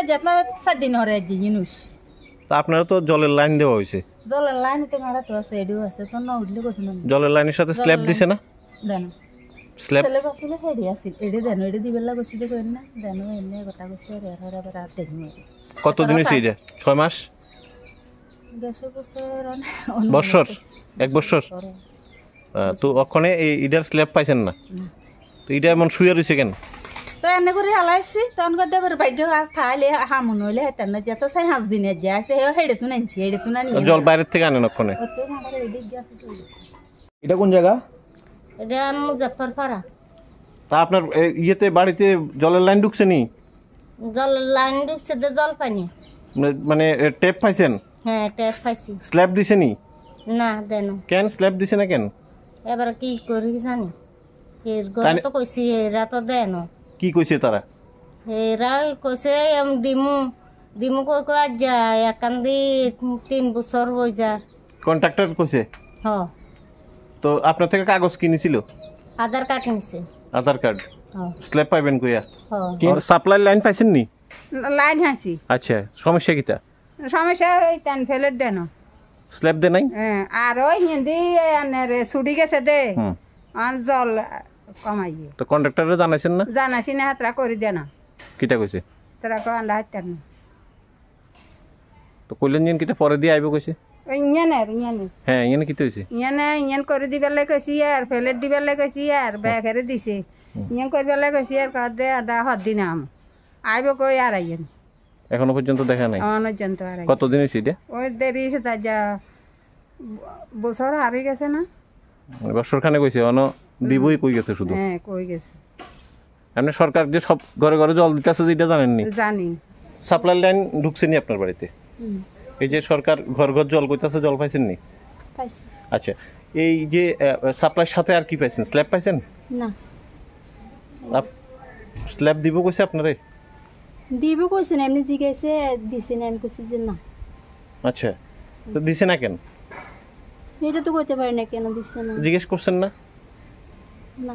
যেতলা 4 দিন হরে এক জিনিস তা আপনারা তো জলের লাইন দেওয়া হয়েছে জলের লাইন তো গাড়া তো আছে এডিও আছে তো না উঠলে কত না জলের লাইনের সাথে স্ল্যাব দিছে না দেন স্ল্যাব স্ল্যাব আসলে হেডি আছে এডি দেন এডি দিবেলা বসি দে কইন না দেন এনে কথা কইছে রে রে রে রাত দেখি কত দিন হইছে এটা 6 মাস 10 বছর বছর 1 বছর তো ওখানে এই ইডার স্ল্যাব পাইছেন না তো এটা এমন শুয়ে রইছে কেন তো এনে করে হালাইছি তখন কই দেবার ভাগ্য খাইলে হামুন হইলে হেতেন না যত সাই 5 দিনে যাইছে হেডে তুন আনছি হেডে তুন আনি জল বাইরে থেকে আনেন ওখানে ওতে আমাদের এদিক গেছে তো এটা কোন জায়গা? এটা মুজাফফরপাড়া তা আপনার ইয়েতে বাড়িতে জলের লাইন ঢুকছে নি জল লাইন ঢুকছে যে জল পানি মানে টেপ পাইছেন হ্যাঁ ট্যাপ পাইছি স্ল্যাব দিছে নি না দেন কেন স্ল্যাব দিছে না কেন এবার কি করি জানি এর গলা তো কইছি এরা তো দেন কি কইছে তারা এরা কইছে দিমু দিমু কই কই আজ যায় একান্দি 3 বছর হই যা কন্ট্রাক্টর কইছে হ তো আপনার থেকে কাগজ কিনেছিল আধার কার্ড নিছে আধার কার্ড স্ল্যাব পাইবেন কইয়া সাপ্লাই লাইন পাইছেন নি লাইন হাসি আচ্ছা সমস্যা কিটা সমস্যা ওই টান ফেলে দেন স্ল্যাব দে নাই আর ওই হিন্দি আনের ছুটি গেছে দে আন জল কমাইয়ে তো কন্ট্রাক্টরে জানাইছেন না জানাছি না হাতরা করে দে না কিটা কইছে তোরা কো আন্ডা হাতের না তো কইলেন যেন কিটা পরে দিয়ে আইব কইছে ইয়ানে হ্যাঁ ইয়ানে কিটা হইছে ইয়ান করে দিবেলে কইছি আর ফেলে দিবেলে কইছি আর ব্যাগেরে দিছে ইয়ান করবেলে কইছি আর কর দে আদা হদ্দি নাম আইব কই আর আইয়েন এখনো পর্যন্ত দেখা নাই অনজন্ত আর কতদিন হইছে এটা ওই দেরি সেটা যা বছর হারিয়ে গেছে না মানে বছর খানে কইছে অন দিবই কই গেছে শুধু হ্যাঁ কই গেছে আপনি সরকার যে সব ঘরে ঘরে জল দিতেছে যেটা জানেন নি জানি সাপ্লাই লাইন ঢুকছে নি আপনার বাড়িতে এই যে সরকার ঘর ঘর জল কইতাছে জল পাইছেন নি পাইছি আচ্ছা এই যে সাপ্লাইর সাথে আর কি পাইছেন স্ল্যাব পাইছেন না স্ল্যাব দিব কইছে আপনারে দিব কইছেন এমনি জিগাইছে দিছেন আমি কইছি যে না আচ্ছা তো দিছে না কেন এটা তো কইতে পারি না কেন দিছে না জিজ্ঞেস করছেন না না